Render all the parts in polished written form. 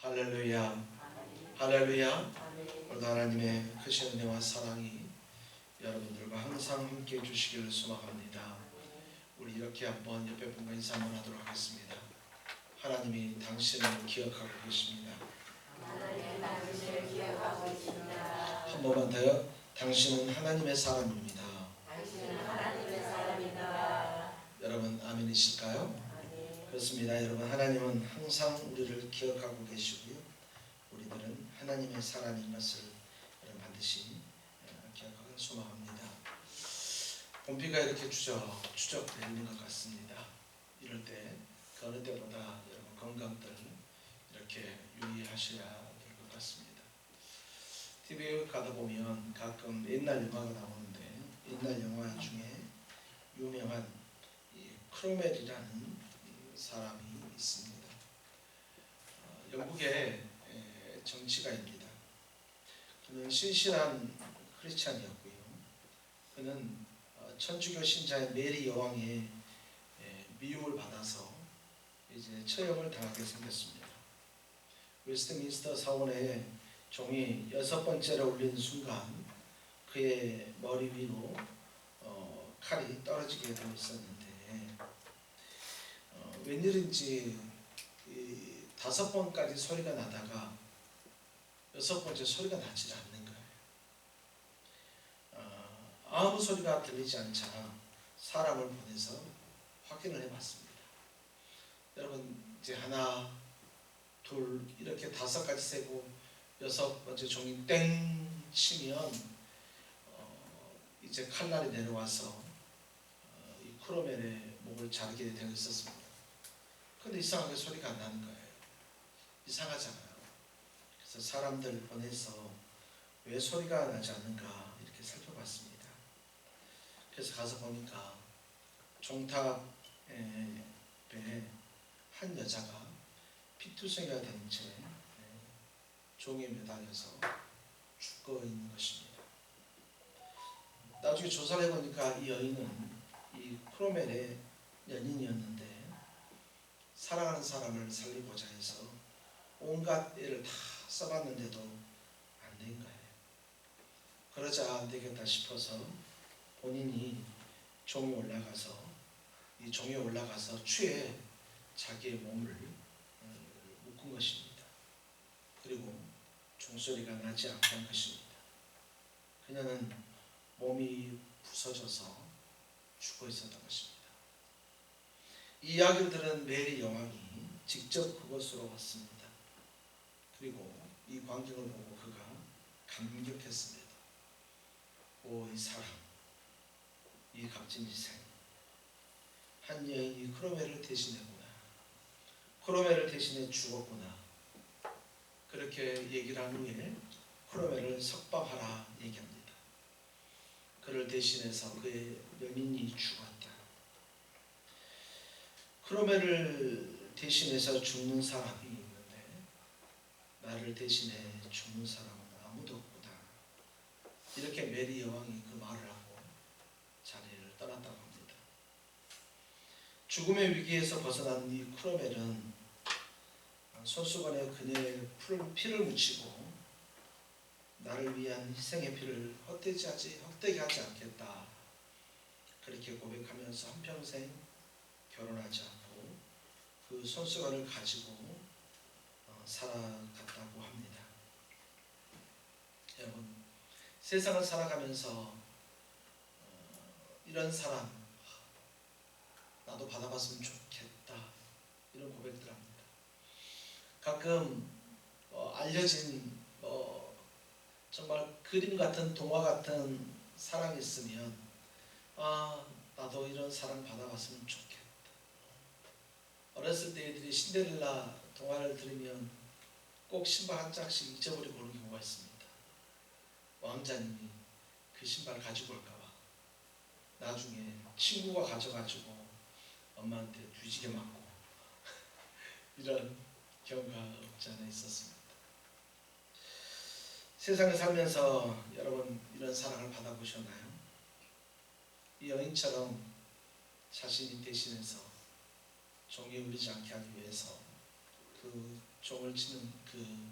할렐루야, 할렐루야. 오늘도 하나님의 크신 은혜와 사랑이 여러분들과 항상 함께 해주시기를 소망합니다. 우리 이렇게 한번 옆에 분과 인사 한번 하도록 하겠습니다. 하나님이 당신을 기억하고 계십니다. 한 번만 더요. 당신은 하나님의 사람입니다. 여러분 아멘이실까요? 그렇습니다. 여러분, 하나님은 항상 우리를 기억하고 계시고요. 우리들은 하나님의 사람인 것을 여러분 반드시 기억하길 소망합니다. 봄비가 이렇게 추적 내리는 것 같습니다. 이럴 때 그 어느 때보다 여러분 건강들 이렇게 유의하셔야 될 것 같습니다. TV에 가다 보면 가끔 옛날 영화가 나오는데 옛날 영화 중에 유명한 크로멜이라는 사람이 있습니다. 영국의 정치가입니다. 그는 신실한 크리스찬이었고요. 그는 천주교 신자의 메리 여왕의 미움을 받아서 이제 처형을 당하게 생겼습니다. 웨스트민스터 사원의 종이 6번째로 울린 순간 그의 머리 위로 칼이 떨어지게 되어 있었는데 웬일인지 5번까지 소리가 나다가 6번째 소리가 나지 않는 거예요. 아무 소리가 들리지 않자 사람을 보내서 확인을 해봤습니다. 여러분, 이제 하나, 둘 이렇게 5까지 세고 6번째 종이 땡 치면 이제 칼날이 내려와서 이 크로멜의 목을 자르게 되어 있었습니다. 근데 이상하게 소리가 안 나는 거예요. 이상하잖아요. 그래서 사람들 보내서 왜 소리가 나지 않는가 이렇게 살펴봤습니다. 그래서 가서 보니까 종탑에 한 여자가 피투성이가 된 채 종에 매달려서 죽어 있는 것입니다. 나중에 조사를 해보니까 이 여인은 이 크로멜의 연인이었는데 사랑하는 사람을 살리고자 해서 온갖 애를 다 써봤는데도 안 된 거예요. 그러자 안 되겠다 싶어서 본인이 종에 올라가서 추에 자기의 몸을 묶은 것입니다. 그리고 종소리가 나지 않게 한 것입니다. 그녀는 몸이 부서져서 죽어 있었던 것입니다. 이 이야기를 들은 메리 여왕이 직접 그곳으로 왔습니다. 그리고 이 광경을 보고 그가 감격했습니다. 오, 이 사람, 이 값진 희생, 한 여인이 크로멜을 대신했구나. 크로멜을 대신해 죽었구나. 그렇게 얘기를 한 후에 크로멜을 석방하라 얘기합니다. 그를 대신해서 그의 연인이 죽었다. 크로멜을 대신해서 죽는 사람이 있는데 나를 대신해 죽는 사람은 아무도 없구나. 이렇게 메리 여왕이 그 말을 하고 자리를 떠났다고 합니다. 죽음의 위기에서 벗어난 이 크로멜은 손수건에 그녀의 피를 묻히고 나를 위한 희생의 피를 헛되게 하지 않겠다. 그렇게 고백하면서 한평생 결혼하지 않고 그 손수건을 가지고 살아갔다고 합니다. 여러분, 세상을 살아가면서 이런 사람 나도 받아봤으면 좋겠다 이런 고백들 합니다. 가끔 알려진 정말 그림 같은 동화 같은 사랑이 있으면 나도 이런 사랑 받아봤으면 좋겠다. 어렸을 때 애들이 신데렐라 동화를 들으면 꼭 신발 한 짝씩 잊어버리고 오는 경우가 있습니다. 왕자님이 그 신발 가지고 올까봐 나중에 친구가 가져가지고 엄마한테 뒤지게 맞고 이런 경우가 없지 않아 있었습니다. 세상을 살면서 여러분 이런 사랑을 받아보셨나요? 이 여인처럼 자신이 대신해서 종이 울리지 않게 하기 위해서 그 종을 치는 그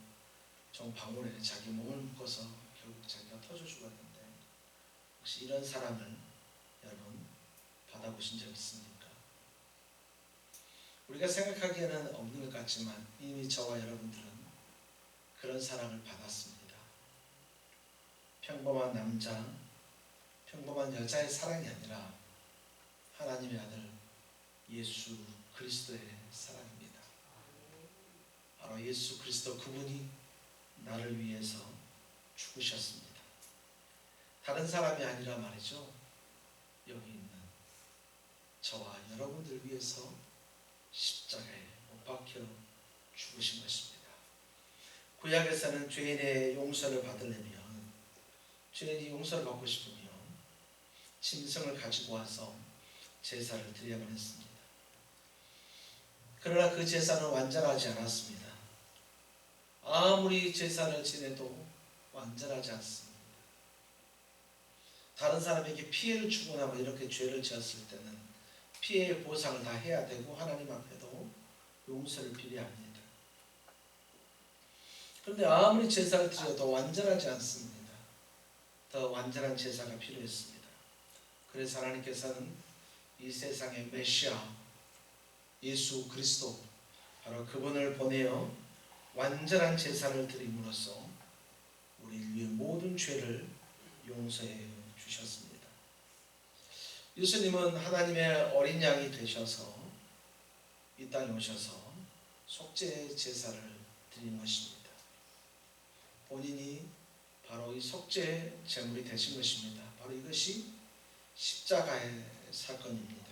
종 방울에 자기 몸을 묶어서 결국 자기가 터져 죽었는데, 혹시 이런 사랑을 여러분 받아보신 적 있습니까? 우리가 생각하기에는 없는 것 같지만 이미 저와 여러분들은 그런 사랑을 받았습니다. 평범한 남자, 평범한 여자의 사랑이 아니라 하나님의 아들 예수 그리스도의 사랑입니다. 바로 예수 그리스도, 그분이 나를 위해서 죽으셨습니다. 다른 사람이 아니라 말이죠, 여기 있는 저와 여러분들 위해서 십자가에 못 박혀 죽으신 것입니다. 구약에서는 죄인의 용서를 받으려면, 죄인이 용서를 받고 싶으면 짐승을 가지고 와서 제사를 드려야만 했습니다. 그러나 그 제사는 완전하지 않았습니다. 아무리 제사를 지내도 완전하지 않습니다. 다른 사람에게 피해를 주거나 뭐 이렇게 죄를 지었을 때는 피해의 보상을 다 해야 되고 하나님 앞에도 용서를 빌어야 합니다. 그런데 아무리 제사를 드려도 완전하지 않습니다. 더 완전한 제사가 필요했습니다. 그래서 하나님께서는 이 세상의 메시아 예수 그리스도, 바로 그분을 보내어 완전한 제사를 드림으로써 우리 위의 모든 죄를 용서해 주셨습니다. 예수님은 하나님의 어린 양이 되셔서 이 땅에 오셔서 속죄 제사를 드린 것입니다. 본인이 바로 이 속죄 제물이 되신 것입니다. 바로 이것이 십자가의 사건입니다.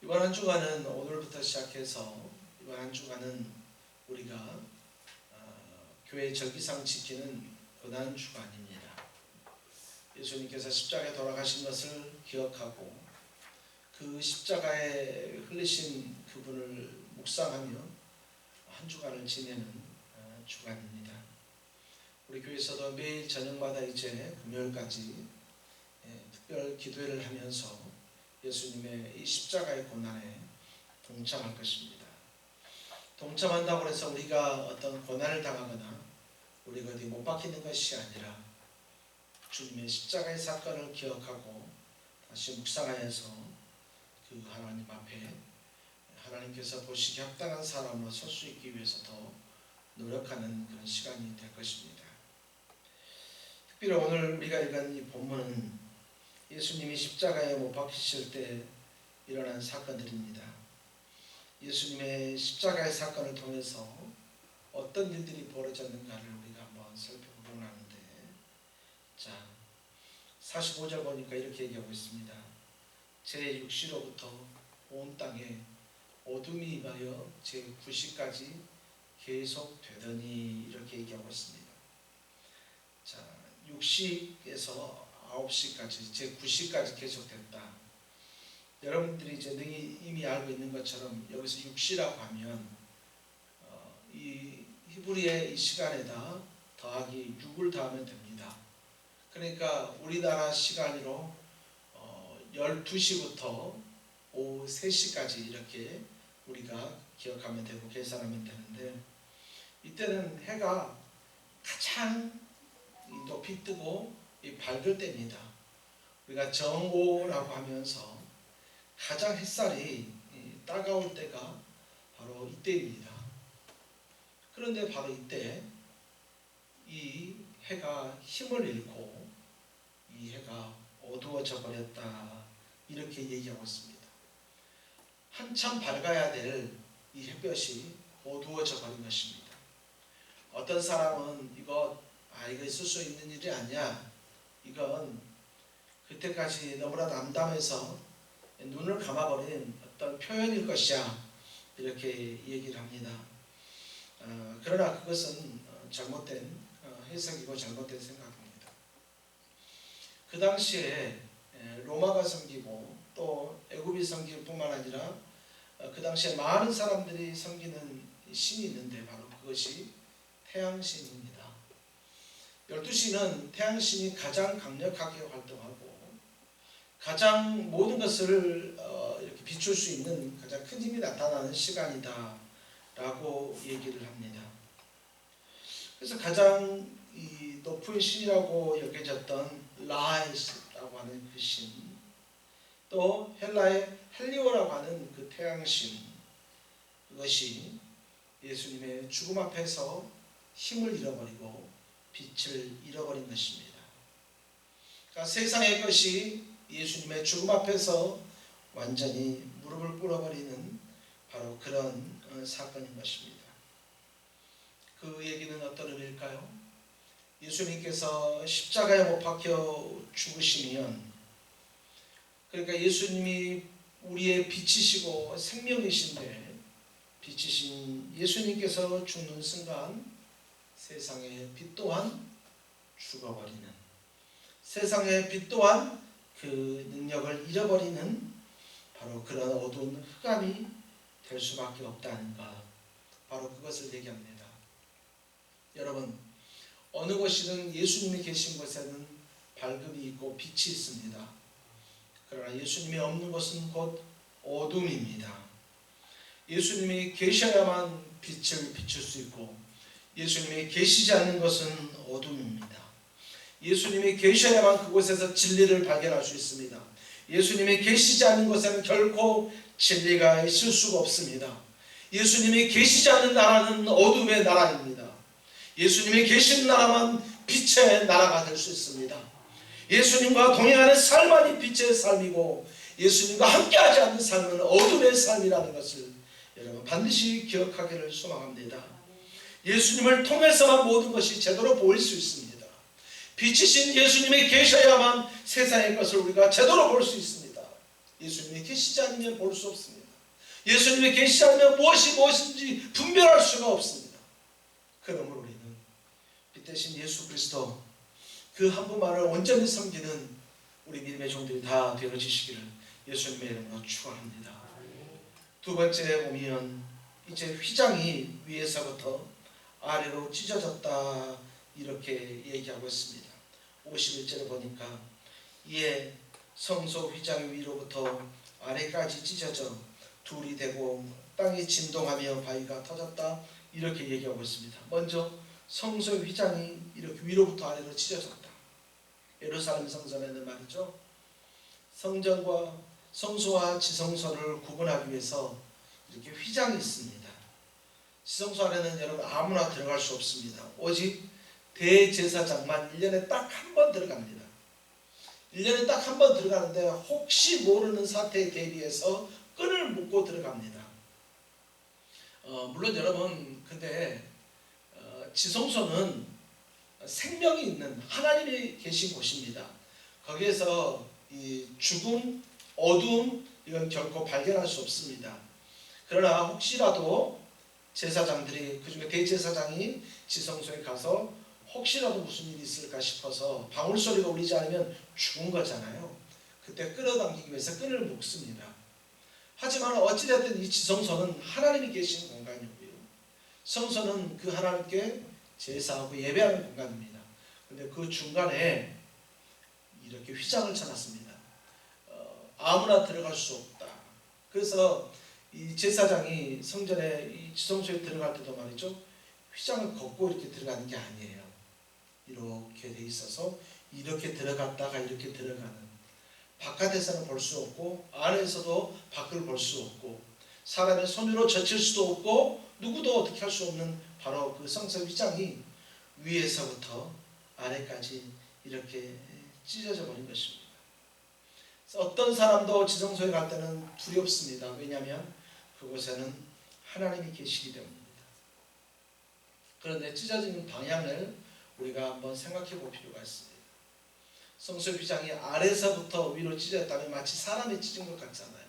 이번 한 주간은, 오늘부터 시작해서 이번 한 주간은 우리가 교회 절기상 지키는 고난주간입니다. 예수님께서 십자가에 돌아가신 것을 기억하고 그 십자가에 흘리신 그분을 묵상하며 한 주간을 지내는 주간입니다. 우리 교회에서도 매일 저녁마다 이제 금요일까지 특별 기도회를 하면서 예수님의 이 십자가의 고난에 동참할 것입니다. 동참한다고 해서 우리가 어떤 고난을 당하거나 우리가 어디 못 박히는 것이 아니라 주님의 십자가의 사건을 기억하고 다시 묵상하여서 그 하나님 앞에 하나님께서 보시기 합당한 사람으로 설 수 있기 위해서 더 노력하는 그런 시간이 될 것입니다. 특별히 오늘 우리가 읽은 이 본문은 예수님이 십자가에 못 박히실 때 일어난 사건들입니다. 예수님의 십자가의 사건을 통해서 어떤 일들이 벌어졌는가를 우리가 한번 살펴보려고 하는데, 자, 45절 보니까 이렇게 얘기하고 있습니다. 제 육시로부터 온 땅에 어둠이 임하여 제 9시까지 계속 되더니, 이렇게 얘기하고 있습니다. 자, 6시에서 9시까지, 제 9시까지 계속됐다. 여러분들이 이제 이미 알고 있는 것처럼 여기서 6시라고 하면 이 히브리의 이 시간에다 더하기 6을 더하면 됩니다. 그러니까 우리나라 시간으로 12시부터 오후 3시까지 이렇게 우리가 기억하면 되고 계산하면 되는데, 이때는 해가 가장 높이 뜨고 밝을 때입니다. 우리가 정오라고 하면서 가장 햇살이 따가울 때가 바로 이때입니다. 그런데 바로 이때 이 해가 힘을 잃고 이 해가 어두워져 버렸다, 이렇게 얘기하고 있습니다. 한참 밝아야 될 이 햇볕이 어두워져 버린 것입니다. 어떤 사람은 이거 있을 수 있는 일이 아니야, 이건 그때까지 너무나 남담해서 눈을 감아버린 어떤 표현일 것이야, 이렇게 얘기를 합니다. 그러나 그것은 잘못된 해석이고 잘못된 생각입니다. 그 당시에 로마가 섬기고 또 애굽이 섬길 뿐만 아니라 그 당시에 많은 사람들이 섬기는 신이 있는데 바로 그것이 태양신입니다. 12시는 태양신이 가장 강력하게 활동하고 가장 모든 것을 이렇게 비출 수 있는 가장 큰 힘이 나타나는 시간이다 라고 얘기를 합니다. 그래서 가장 이 높은 신이라고 여겨졌던 라이스라고 하는 그 신, 또 헬라의 헬리오라고 하는 그 태양신, 그것이 예수님의 죽음 앞에서 힘을 잃어버리고 빛을 잃어버린 것입니다. 그러니까 세상의 것이 예수님의 죽음 앞에서 완전히 무릎을 꿇어버리는 바로 그런 사건인 것입니다. 그 얘기는 어떤 의미일까요? 예수님께서 십자가에 못 박혀 죽으시면, 그러니까 예수님이 우리의 빛이시고 생명이신데, 빛이신 예수님께서 죽는 순간 세상의 빛 또한 죽어버리는, 세상의 빛 또한 그 능력을 잃어버리는 바로 그런 어두운 흑암이 될 수밖에 없다는 것, 바로 그것을 얘기합니다. 여러분, 어느 곳이든 예수님이 계신 곳에는 밝음이 있고 빛이 있습니다. 그러나 예수님이 없는 곳은 곧 어둠입니다. 예수님이 계셔야만 빛을 비출 수 있고, 예수님이 계시지 않는 것은 어둠입니다. 예수님이 계셔야만 그곳에서 진리를 발견할 수 있습니다. 예수님이 계시지 않는 곳에는 결코 진리가 있을 수가 없습니다. 예수님이 계시지 않는 나라는 어둠의 나라입니다. 예수님이 계신 나라만 빛의 나라가 될 수 있습니다. 예수님과 동행하는 삶만이 빛의 삶이고, 예수님과 함께하지 않는 삶은 어둠의 삶이라는 것을 여러분 반드시 기억하기를 소망합니다. 예수님을 통해서만 모든 것이 제대로 보일 수 있습니다. 빛이신 예수님이 계셔야만 세상의 것을 우리가 제대로 볼 수 있습니다. 예수님이 계시지 않으면 볼 수 없습니다. 예수님이 계시지 않으면 무엇이 무엇인지 분별할 수가 없습니다. 그러므로 우리는 빛 대신 예수 그리스도 그 한 분만을 온전히 섬기는 우리 믿음의 종들이 다 되어지시기를 예수님의 이름으로 축원합니다. 두 번째 보면 이제 휘장이 위에서부터 아래로 찢어졌다 이렇게 얘기하고 있습니다. 51절에 보니까 이에 성소 휘장 위로부터 아래까지 찢어져 둘이 되고 땅이 진동하며 바위가 터졌다 이렇게 얘기하고 있습니다. 먼저 성소 휘장이 이렇게 위로부터 아래로 찢어졌다. 예루살렘 성전에는 말이죠, 성전과 성소와 지성소를 구분하기 위해서 이렇게 휘장이 있습니다. 지성소 안에는 여러분 아무나 들어갈 수 없습니다. 오직 대제사장만 1년에 딱 한 번 들어갑니다. 1년에 딱 한 번 들어가는데 혹시 모르는 사태에 대비해서 끈을 묶고 들어갑니다. 물론 여러분 근데 지성소는 생명이 있는 하나님이 계신 곳입니다. 거기에서 이 죽음, 어둠 이건 결코 발견할 수 없습니다. 그러나 혹시라도 제사장들이, 그중에 대제사장이 지성소에 가서 혹시라도 무슨 일이 있을까 싶어서 방울소리가 울리지 않으면 죽은 거잖아요. 그때 끌어당기기 위해서 끈을 묶습니다. 하지만 어찌됐든 이 지성소는 하나님이 계시는 공간이고요, 성소는 그 하나님께 제사하고 예배하는 공간입니다. 그런데 그 중간에 이렇게 휘장을 쳐놨습니다. 아무나 들어갈 수 없다. 그래서 이 제사장이 성전에 이 지성소에 들어갈 때도 말이죠, 휘장을 걷고 이렇게 들어가는 게 아니에요. 이렇게 돼 있어서 이렇게 들어갔다가 이렇게 들어가는, 바깥에서는 볼 수 없고 안에서도 밖을 볼 수 없고 사람의 손으로 젖힐 수도 없고 누구도 어떻게 할 수 없는 바로 그 성소 휘장이 위에서부터 아래까지 이렇게 찢어져 버린 것입니다. 어떤 사람도 지성소에 갈 때는 두렵습니다. 왜냐하면 그곳에는 하나님이 계시기 때문입니다. 그런데 찢어지는 방향을 우리가 한번 생각해 볼 필요가 있습니다. 성소 휘장이 아래서부터 위로 찢어졌다면 마치 사람이 찢은 것 같잖아요.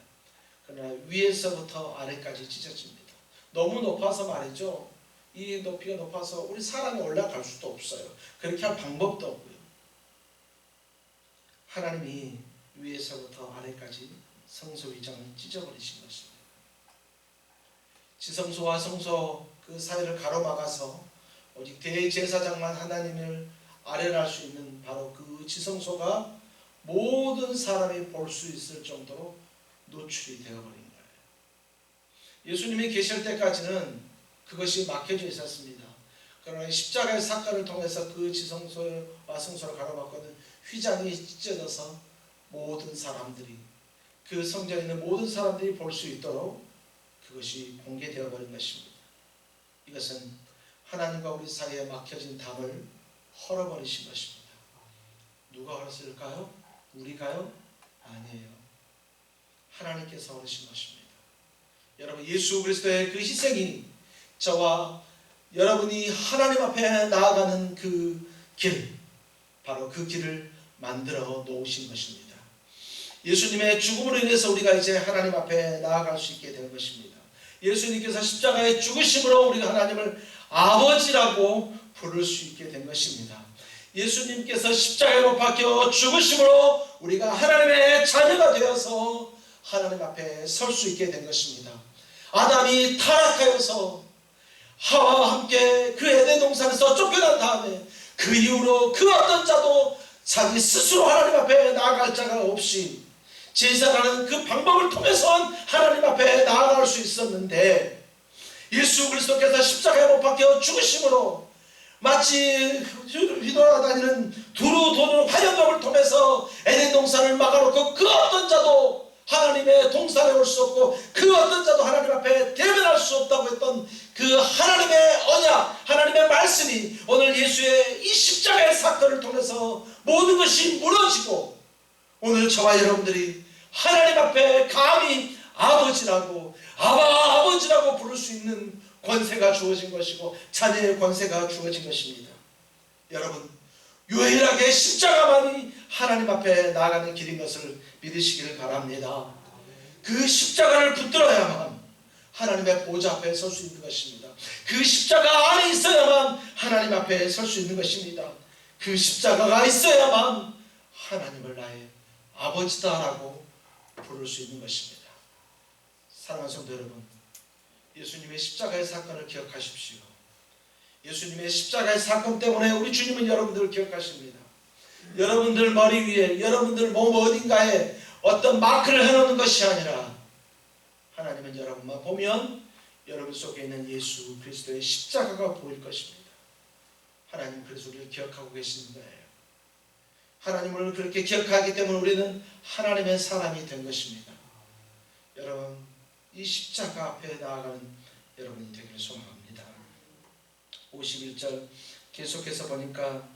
그러나 위에서부터 아래까지 찢어집니다. 너무 높아서 말이죠, 이 높이가 높아서 우리 사람이 올라갈 수도 없어요. 그렇게 할 방법도 없고요. 하나님이 위에서부터 아래까지 성소 휘장을 찢어버리신 것입니다. 지성소와 성소 그 사이를 가로막아서 오직 대제사장만 하나님을 아뢰할 수 있는 바로 그 지성소가 모든 사람이 볼 수 있을 정도로 노출이 되어버린 거예요. 예수님이 계실 때까지는 그것이 막혀져 있었습니다. 그러나 십자가의 사건을 통해서 그 지성소와 성소를 가로막고는 휘장이 찢어져서 모든 사람들이, 그 성전에 있는 모든 사람들이 볼 수 있도록 그것이 공개되어 버린 것입니다. 이것은 하나님과 우리 사이에 막혀진 담을 헐어버리신 것입니다. 누가 헐었을까요? 우리가요? 아니에요. 하나님께서 헐으신 것입니다. 여러분, 예수 그리스도의 그 희생이 저와 여러분이 하나님 앞에 나아가는 그 길, 바로 그 길을 만들어 놓으신 것입니다. 예수님의 죽음으로 인해서 우리가 이제 하나님 앞에 나아갈 수 있게 된 것입니다. 예수님께서 십자가의 죽으심으로 우리가 하나님을 아버지라고 부를 수 있게 된 것입니다. 예수님께서 십자가에 못 박혀 죽으심으로 우리가 하나님의 자녀가 되어서 하나님 앞에 설 수 있게 된 것입니다. 아담이 타락하여서 하와와 함께 그 에덴 동산에서 쫓겨난 다음에 그 이후로 그 어떤 자도 자기 스스로 하나님 앞에 나아갈 자가 없이 제사라는 그 방법을 통해서는 하나님 앞에 나아갈 수 있었는데, 예수 그리스도께서 십자가에 못 박혀 죽으심으로 마치 휘돌아다니는 두루 도는 화염검을 통해서 에덴 동산을 막아놓고 그 어떤 자도 하나님의 동산에 올 수 없고 그 어떤 자도 하나님 앞에 대면할 수 없다고 했던 그 하나님의 언약, 하나님의 말씀이 오늘 예수의 이 십자가의 사건을 통해서 모든 것이 무너지고, 오늘 저와 여러분들이 하나님 앞에 감히 아버지라고, 아버지라고 부를 수 있는 권세가 주어진 것이고 자녀의 권세가 주어진 것입니다. 여러분, 유일하게 십자가만이 하나님 앞에 나아가는 길인 것을 믿으시기를 바랍니다. 그 십자가를 붙들어야만 하나님의 보좌 앞에 설 수 있는 것입니다. 그 십자가 안에 있어야만 하나님 앞에 설 수 있는 것입니다. 그 십자가가 있어야만 하나님을 나의 아버지다라고 부를 수 있는 것입니다. 사랑하는 성도 여러분, 예수님의 십자가의 사건을 기억하십시오. 예수님의 십자가의 사건 때문에 우리 주님은 여러분들을 기억하십니다. 여러분들 머리 위에, 여러분들 몸 어딘가에 어떤 마크를 해놓는 것이 아니라 하나님은 여러분만 보면 여러분 속에 있는 예수 그리스도의 십자가가 보일 것입니다. 하나님 그래서 우리를 기억하고 계시는 거예요. 하나님을 그렇게 기억하기 때문에 우리는 하나님의 사람이 된 것입니다. 여러분, 이 십자가 앞에 나아가는 여러분이 되기를 소망합니다. 51절 계속해서 보니까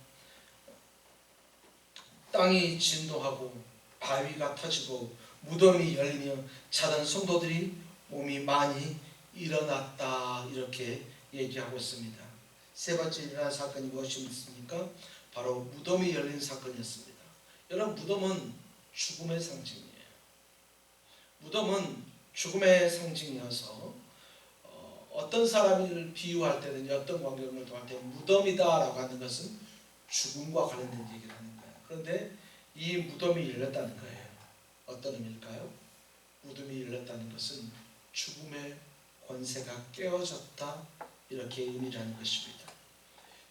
땅이 진동하고 바위가 터지고 무덤이 열리며 자던 성도들이 몸이 많이 일어났다, 이렇게 얘기하고 있습니다. 세 번째 일어난 사건이 무엇입니까? 바로 무덤이 열린 사건이었습니다. 여러분, 무덤은 죽음의 상징이에요. 무덤은 죽음의 상징이어서 어떤 사람을 비유할 때든지 어떤 광경을 통할 때 무덤이다라고 하는 것은 죽음과 관련된 얘기를 하는 거예요. 그런데 이 무덤이 열렸다는 거예요. 어떤 의미일까요? 무덤이 열렸다는 것은 죽음의 권세가 깨어졌다, 이렇게 의미를 하는 것입니다.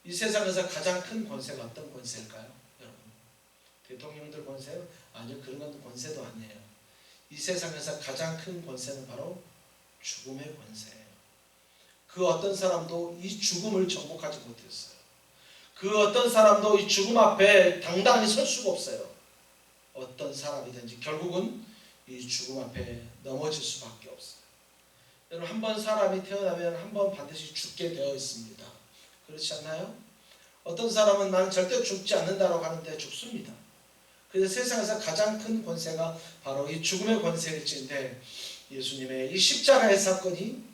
이 세상에서 가장 큰 권세가 어떤 권세일까요? 여러분, 대통령들 권세요? 아니요, 그런 건 권세도 아니에요. 이 세상에서 가장 큰 권세는 바로 죽음의 권세예요. 그 어떤 사람도 이 죽음을 정복하지 못했어요. 그 어떤 사람도 이 죽음 앞에 당당히 설 수가 없어요. 어떤 사람이든지 결국은 이 죽음 앞에 넘어질 수밖에 없어요. 여러분, 한번 사람이 태어나면 한 번 반드시 죽게 되어 있습니다. 그렇지 않나요? 어떤 사람은 나는 절대 죽지 않는다고 하는데 죽습니다. 그래서 세상에서 가장 큰 권세가 바로 이 죽음의 권세일지인데, 예수님의 이 십자가의 사건이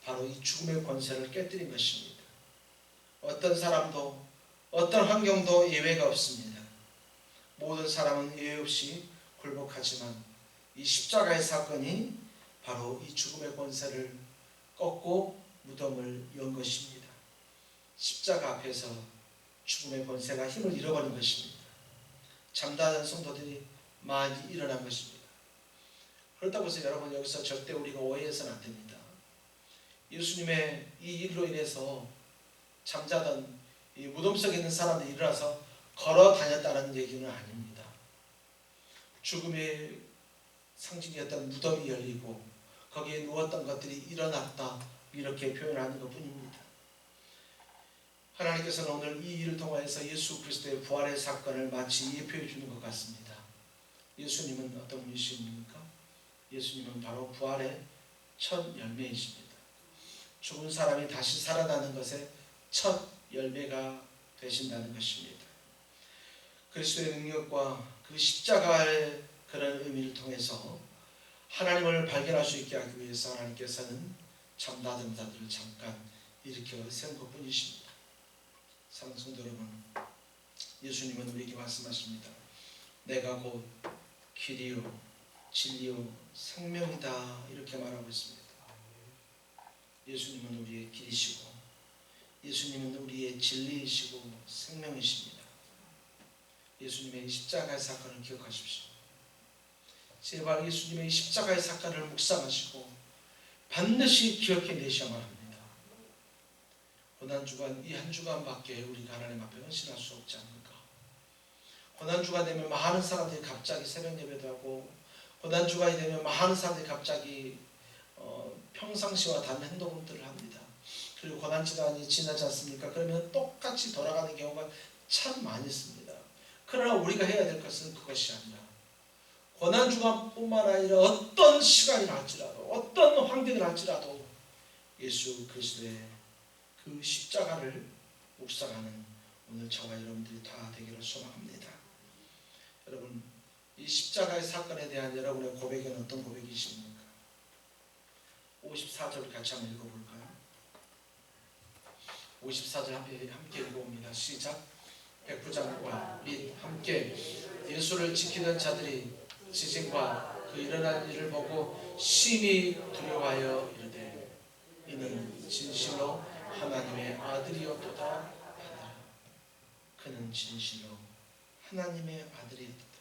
바로 이 죽음의 권세를 깨뜨린 것입니다. 어떤 사람도 어떤 환경도 예외가 없습니다. 모든 사람은 예외 없이 굴복하지만 이 십자가의 사건이 바로 이 죽음의 권세를 꺾고 무덤을 연 것입니다. 십자가 앞에서 죽음의 권세가 힘을 잃어버린 것입니다. 잠자는 성도들이 많이 일어난 것입니다. 그렇다고 해서 여러분, 여기서 절대 우리가 오해해서는 안 됩니다. 예수님의 이 일로 인해서 잠자던 이 무덤 속에 있는 사람들이 일어나서 걸어 다녔다는 얘기는 아닙니다. 죽음의 상징이었던 무덤이 열리고 거기에 누웠던 것들이 일어났다, 이렇게 표현하는 것뿐입니다. 하나님께서는 오늘 이 일을 통하여서 예수 그리스도의 부활의 사건을 마치 예표해 주는 것 같습니다. 예수님은 어떤 분이십니까? 예수님은 바로 부활의 첫 열매이십니다. 죽은 사람이 다시 살아나는 것의 첫 열매가 되신다는 것입니다. 그리스도의 능력과 그 십자가의 그런 의미를 통해서 하나님을 발견할 수 있게 하기 위해서 하나님께서는 잠다른 자들을 잠깐 일으켜 세운 것뿐이십니다. 사랑하는 성도 여러분, 예수님은 우리에게 말씀하십니다. 내가 곧 길이요 진리요 생명이다 이렇게 말하고 있습니다. 예수님은 우리의 길이시고 예수님은 우리의 진리이시고 생명이십니다. 예수님의 십자가의 사건을 기억하십시오. 제발 예수님의 십자가의 사건을 묵상하시고 반드시 기억해내셔야만 합니다. 고난주간 이 한 주간밖에 우리가 하나님 앞에 헌신할 수 없지 않을까. 고난주가 되면 많은 사람들이 갑자기 새벽 예배도 하고, 고난주간이 되면 많은 사람들이 갑자기 평상시와 다른 행동들을 합니다. 그리고 고난주간이 지나지 않습니까? 그러면 똑같이 돌아가는 경우가 참 많이 있습니다. 그러나 우리가 해야 될 것은 그것이 아니라 고난주간뿐만 아니라 어떤 시간이라 할지라도 어떤 환경이라 할지라도 예수 그리스도의 그 십자가를 묵상하는 오늘 저와 여러분들이 다 되기를 소망합니다. 여러분, 이 십자가의 사건에 대한 여러분의 고백은 어떤 고백이십니까? 54절 같이 한번 읽어볼까요? 54절 함께 읽어봅니다. 시작. 백부장과 및 함께 예수를 지키던 자들이 지진과 그 일어난 일을 보고 심히 두려워하여 이르되 이는 진실로 하나님의 아들이었도다 하더라. 그는 진실로 하나님의 아들이었도다.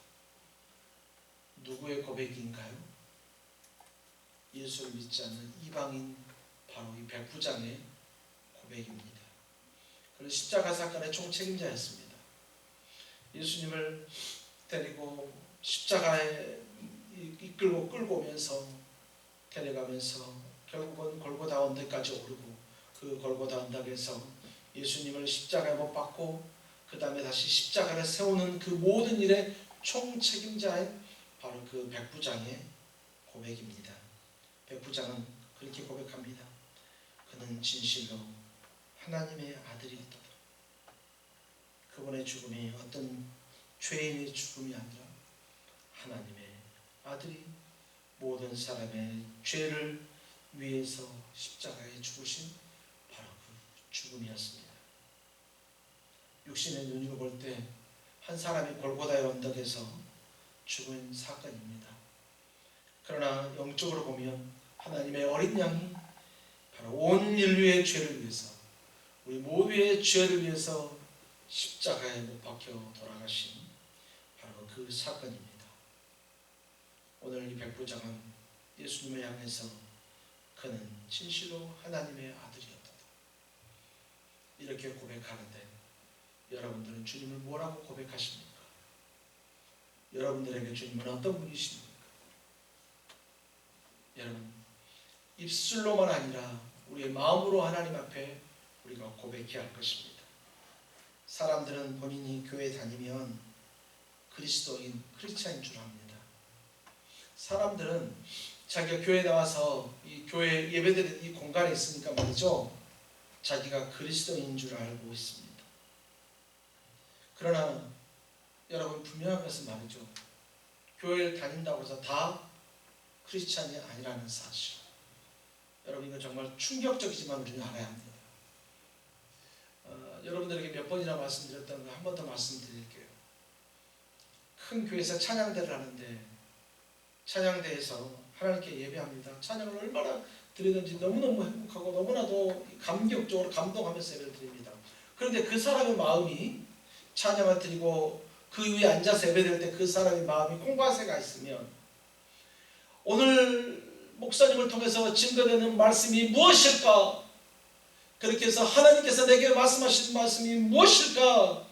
누구의 고백인가요? 예수를 믿지 않는 이방인 바로 이 백부장의 고백입니다. 그는 십자가 사건의 총책임자였습니다. 예수님을 데리고 십자가에 이끌고 끌고 오면서 데려가면서 결국은 골고다 언덕까지 오르고 그 골고다 언덕에서 예수님을 십자가에 못 박고 그 다음에 다시 십자가를 세우는 그 모든 일의 총책임자인 바로 그 백부장의 고백입니다. 백부장은 그렇게 고백합니다. 그는 진실로 하나님의 아들이었다. 그분의 죽음이 어떤 죄인의 죽음이 아니라 하나님의 아들이 모든 사람의 죄를 위해서 십자가에 죽으신 바로 그 죽음이었습니다. 육신의 눈으로 볼 때 한 사람이 골고다의 언덕에서 죽은 사건입니다. 그러나 영적으로 보면 하나님의 어린 양이 바로 온 인류의 죄를 위해서, 우리 모두의 죄를 위해서 십자가에 못 박혀 돌아가신 바로 그 사건입니다. 오늘 이 백부장은 예수님을 향해서 그는 진실로 하나님의 아들이었다 이렇게 고백하는데, 여러분들은 주님을 뭐라고 고백하십니까? 여러분들에게 주님은 어떤 분이십니까? 여러분, 입술로만 아니라 우리의 마음으로 하나님 앞에 우리가 고백해야 할 것입니다. 사람들은 본인이 교회 다니면 그리스도인, 크리스찬인 줄 압니다. 사람들은 자기가 교회에 나와서 이 교회 예배드리는 이 공간에 있으니까 말이죠, 자기가 그리스도인 줄 알고 있습니다. 그러나 여러분, 분명한 것은 말이죠, 교회를 다닌다고 해서 다 크리스찬이 아니라는 사실. 여러분, 이건 정말 충격적이지만 우리는 알아야 합니다. 여러분들에게 몇 번이나 말씀드렸던 거 한 번 더 말씀드릴게요. 큰 교회에서 찬양대를 하는데 찬양대에서 하나님께 예배합니다. 찬양을 얼마나 드리든지 너무너무 행복하고 너무나도 감격적으로 감동하면서 예배를 드립니다. 그런데 그 사람의 마음이 찬양을 드리고 그 위에 앉아서 예배드릴 때 그 사람의 마음이 콩과새가 있으면 오늘 목사님을 통해서 증거되는 말씀이 무엇일까? 그렇게 해서 하나님께서 내게 말씀하신 말씀이 무엇일까?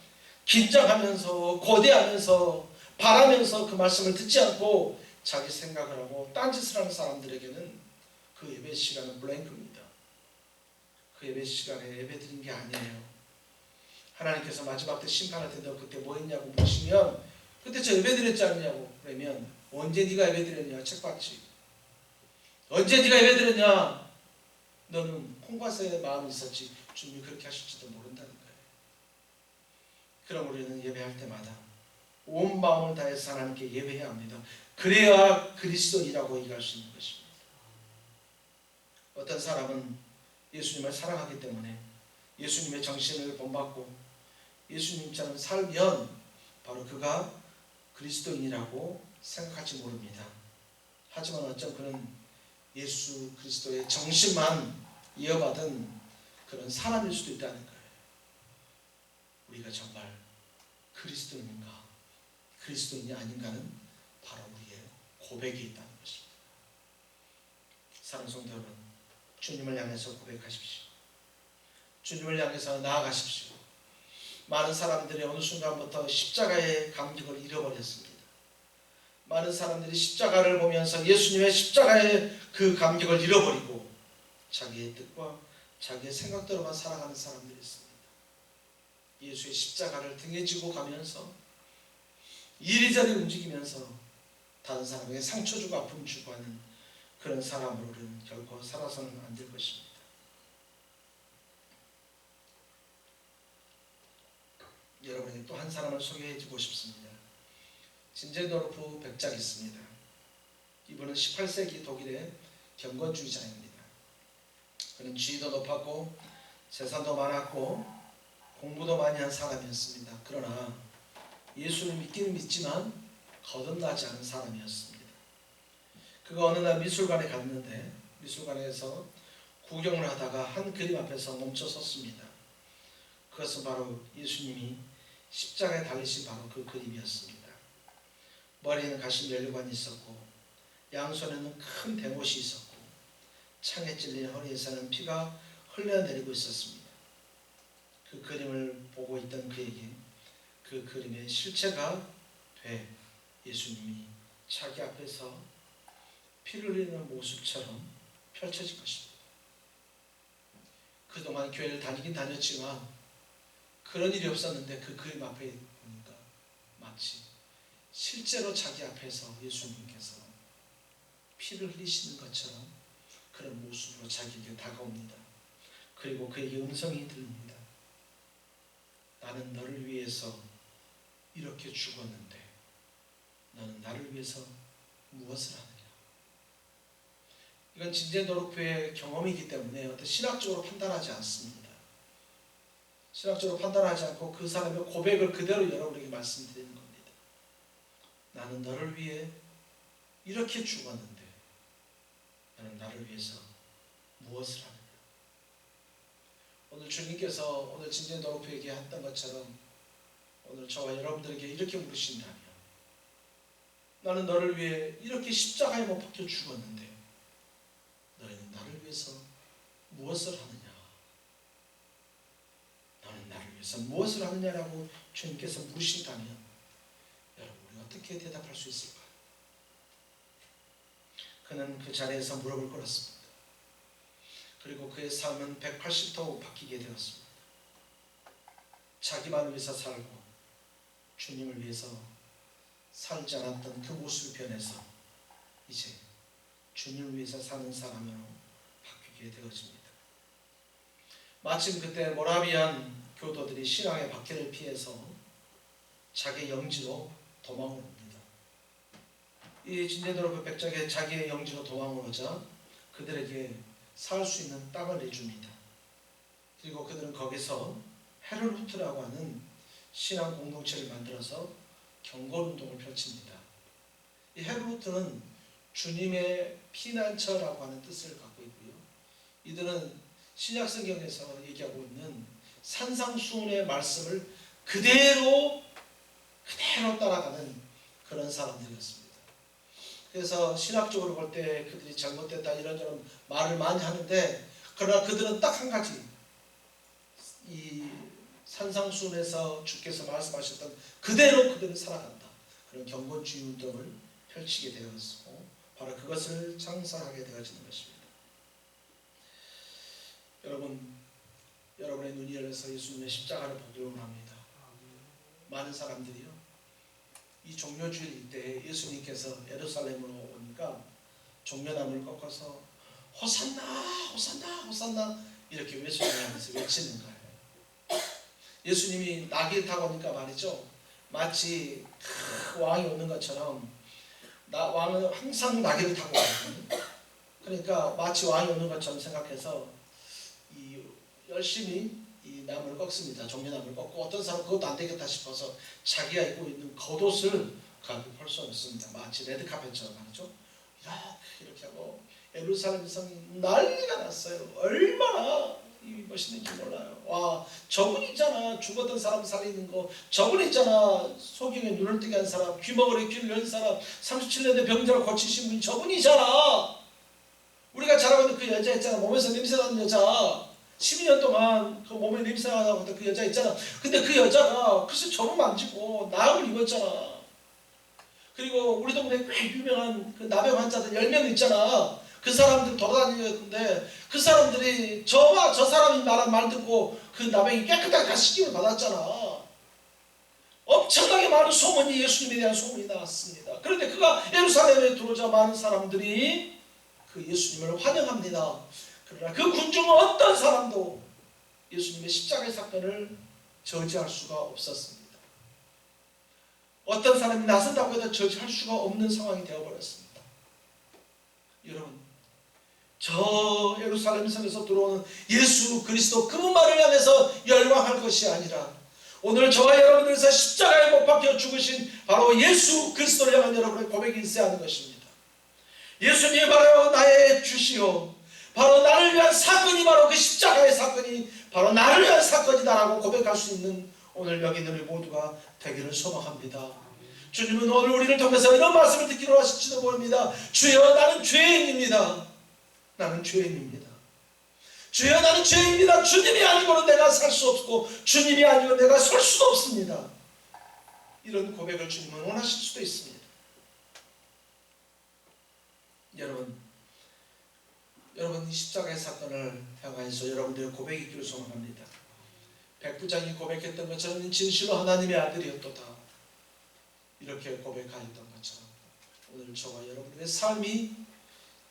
긴장하면서 고대하면서 바라면서 그 말씀을 듣지 않고 자기 생각을 하고 딴짓을 하는 사람들에게는 그 예배 시간은 블랭크입니다. 그 예배 시간에 예배 드린 게 아니에요. 하나님께서 마지막 때 심판할 때 너 그때 뭐 했냐고 묻시면 그때 저 예배 드렸지 않냐고 그러면 언제 네가 예배 드렸냐 책받지. 언제 네가 예배 드렸냐. 너는 콩과세의 마음이 있었지 주님이 그렇게 하실지도 모른다는 거예요. 그럼 우리는 예배할 때마다 온 마음을 다해서 하나님께 예배해야 합니다. 그래야 그리스도인이라고 얘기할 수 있는 것입니다. 어떤 사람은 예수님을 사랑하기 때문에 예수님의 정신을 본받고 예수님처럼 살면 바로 그가 그리스도인이라고 생각할지 모릅니다. 하지만 어쩜 그는 예수 그리스도의 정신만 이어받은 그런 사람일 수도 있다는 거예요. 우리가 정말 그리스도인인가 그리스도인이 아닌가는 바로 우리의 고백이 있다는 것입니다. 사랑하는 성도 여러분, 주님을 향해서 고백하십시오. 주님을 향해서 나아가십시오. 많은 사람들이 어느 순간부터 십자가의 감격을 잃어버렸습니다. 많은 사람들이 십자가를 보면서 예수님의 십자가의 그 감격을 잃어버리고 자기의 뜻과 자기의 생각대로만 살아가는 사람들이 있습니다. 예수의 십자가를 등에 지고 가면서 이리저리 움직이면서 다른 사람에게 상처 주고 아픔 주고 하는 그런 사람으로는 결코 살아서는 안 될 것입니다. 여러분에게 또 한 사람을 소개해 주고 싶습니다. 진제도르프 백작이 있습니다. 이분은 18세기 독일의 경건주의자입니다. 그는 지위도 높았고 재산도 많았고 공부도 많이 한 사람이었습니다. 그러나 예수를 믿기는 믿지만 거듭나지 않은 사람이었습니다. 그가 어느 날 미술관에 갔는데 미술관에서 구경을 하다가 한 그림 앞에서 멈춰 섰습니다. 그것은 바로 예수님이 십자가에 달리신 바로 그 그림이었습니다. 머리에는 가시 면류관이 있었고 양손에는 큰 대못이 있었고 창에 찔린 허리에서는 피가 흘러내리고 있었습니다. 그 그림을 보고 있던 그에게 그 그림의 실체가 돼 예수님이 자기 앞에서 피를 흘리는 모습처럼 펼쳐진 것입니다. 그동안 교회를 다니긴 다녔지만 그런 일이 없었는데 그 그림 앞에 보니까 마치 실제로 자기 앞에서 예수님께서 피를 흘리시는 것처럼 그런 모습으로 자기에게 다가옵니다. 그리고 그에게 음성이 들립니다. 나는 너를 위해서 이렇게 죽었는데 너는 나를 위해서 무엇을 하느냐. 이건 진제도르프의 경험이기 때문에 어떤 신학적으로 판단하지 않습니다. 신학적으로 판단하지 않고 그 사람의 고백을 그대로 여러분에게 말씀드리는 겁니다. 나는 너를 위해 이렇게 죽었는데 너는 나를 위해서 무엇을 하느냐. 오늘 주님께서 오늘 진제도르프에게 했던 것처럼 오늘 저와 여러분들에게 이렇게 물으신다면 나는 너를 위해 이렇게 십자가에 못 박혀 죽었는데 너희는 나를 위해서 무엇을 하느냐. 너는 나를 위해서 무엇을 하느냐라고 주님께서 물으신다면 여러분 우리 어떻게 대답할 수 있을까요? 그는 그 자리에서 무릎을 꿇었습니다. 그리고 그의 삶은 180도 바뀌게 되었습니다. 자기만을 위해서 살고 주님을 위해서 살지 않았던 그 모습이 변해서 이제 주님을 위해서 사는 사람으로 바뀌게 되어집니다. 마침 그때 모라비안 교도들이 신앙의 박해를 피해서 자기 영지로 도망을 옵니다. 이 진제도르프 백작의 자기의 영지로 도망을 오자 그들에게 살 수 있는 땅을 내줍니다. 그리고 그들은 거기서 헤르루트라고 하는 신앙 공동체를 만들어서 경건운동을 펼칩니다. 이 헤르루트는 주님의 피난처라고 하는 뜻을 갖고 있고요. 이들은 신약성경에서 얘기하고 있는 산상수훈의 말씀을 그대로 따라가는 그런 사람들이었습니다. 그래서 신학적으로 볼 때 그들이 잘못됐다 이런저런 말을 많이 하는데 그러나 그들은 딱 한 가지 이 산상수훈에서 주께서 말씀하셨던 그대로 그들은 살아간다. 그런 경건주의 운동을 펼치게 되었고 바로 그것을 창설하게 되어지는 것입니다. 여러분 여러분의 눈이 열려서 예수님의 십자가를 보기를 원합니다. 많은 사람들이요, 이 종료주일 때 예수님께서 예루살렘으로 오니까 종려나무를 꺾어서 호산나 호산나 호산나 이렇게 외치면서 외치는 거예요. 예수님이 나귀를 타고 오니까 말이죠, 마치 왕이 오는 것처럼, 왕은 항상 나귀를 타고 오거든요. 그러니까 마치 왕이 오는 것처럼 생각해서 열심히 이 나무를 꺾습니다. 종려나무를 꺾고, 어떤 사람은 그것도 안 되겠다 싶어서 자기가 입고 있는 겉옷을 그 앞에 펼쳐놓습니다. 마치 레드카펫처럼 말이죠. 이렇게 하고 예루살렘 성이 난리가 났어요. 얼마나 멋있는지 몰라요. 와, 저분 있잖아, 죽었던 사람 살리는 거, 저분 있잖아, 소경에 눈을 뜨게 한 사람, 귀머거리에 귀를 연 사람, 37년대 병자를 고치신 분이 저분이잖아. 우리가 잘 알고 있는 그 여자 있잖아, 몸에서 냄새 나는 여자, 12년 동안 그 몸에 냄새가 나고 그 여자 있잖아. 근데 그 여자가 글쎄 저를 만지고 나음을 입었잖아. 그리고 우리 동네에 꽤 유명한 그 나병 환자들 10명 있잖아. 그 사람들 돌아다니는데 그 사람들이 저 사람이 말한 말 듣고 그 나병이 깨끗하게 다 씻김을 받았잖아. 엄청나게 많은 소문이, 예수님에 대한 소문이 나왔습니다. 그런데 그가 예루살렘에 들어오자 많은 사람들이 그 예수님을 환영합니다. 그러나 그 군중은 어떤 사람도 예수님의 십자가의 사건을 저지할 수가 없었습니다. 어떤 사람이 나선다고 해도 저지할 수가 없는 상황이 되어버렸습니다. 여러분, 저 예루살렘 성에서 들어오는 예수 그리스도 그분만을 향해서 열광할 것이 아니라 오늘 저와 여러분들에서 십자가에 못 박혀 죽으신 바로 예수 그리스도를 향한 여러분의 고백이 있어야 하는 것입니다. 예수님이 바로 나의 주시오, 바로 나를 위한 사건이, 바로 그 십자가의 사건이 바로 나를 위한 사건이다라고 고백할 수 있는 오늘 여기 있는 우리 모두가 되기를 소망합니다. 주님은 오늘 우리를 통해서 이런 말씀을 듣기로 하실지도 모릅니다. 주여, 나는 죄인입니다. 나는 죄인입니다. 주여, 나는 죄인입니다. 주님이 아니고는 내가 살 수 없고 주님이 아니고 내가 설 수도 없습니다. 이런 고백을 주님은 원하실 수도 있습니다. 여러분 이 십자가의 사건을 향해서 여러분들의 고백이 있기를 소망합니다. 백부장이 고백했던 것처럼 진실로 하나님의 아들이었도다, 이렇게 고백하였던 것처럼 오늘 저와 여러분의 삶이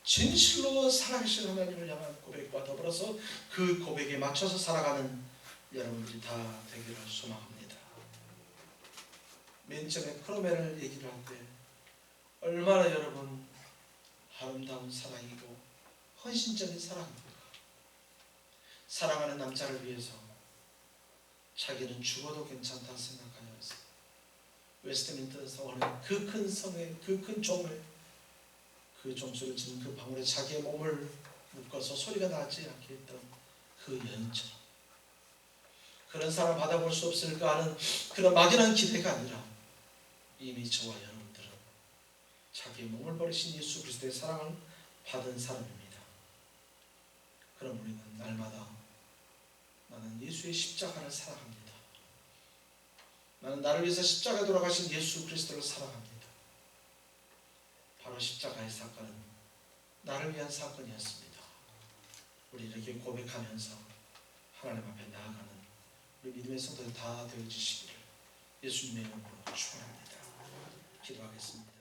진실로 살아계신 하나님을 향한 고백과 더불어서 그 고백에 맞춰서 살아가는 여러분들이 다 되기를 소망합니다. 맨 처음에 크로멜을 얘기를 할 때 얼마나 여러분 아름다운 사랑이고 헌신적인 사랑입니까? 사랑하는 남자를 위해서 자기는 죽어도 괜찮다 생각하여서 웨스트민스터 성의 그 큰 성에, 그 큰 종을, 그 종소리를 지는 그 방울에 자기의 몸을 묶어서 소리가 나지 않게 했던 그 여인처럼, 그런 사랑을 받아볼 수 없을까 하는 그런 막연한 기대가 아니라 이미 저와 여러분들은 자기의 몸을 버리신 예수 그리스도의 사랑을 받은 사람입니다. 그럼 우리는 날마다 나는 예수의 십자가를 사랑합니다. 나는 나를 위해서 십자가에 돌아가신 예수 그리스도를 사랑합니다. 바로 십자가의 사건은 나를 위한 사건이었습니다. 우리 이렇게 고백하면서 하나님 앞에 나아가는 우리 믿음의 성도들 다 되어주시기를 예수님의 이름으로 축원합니다. 기도하겠습니다.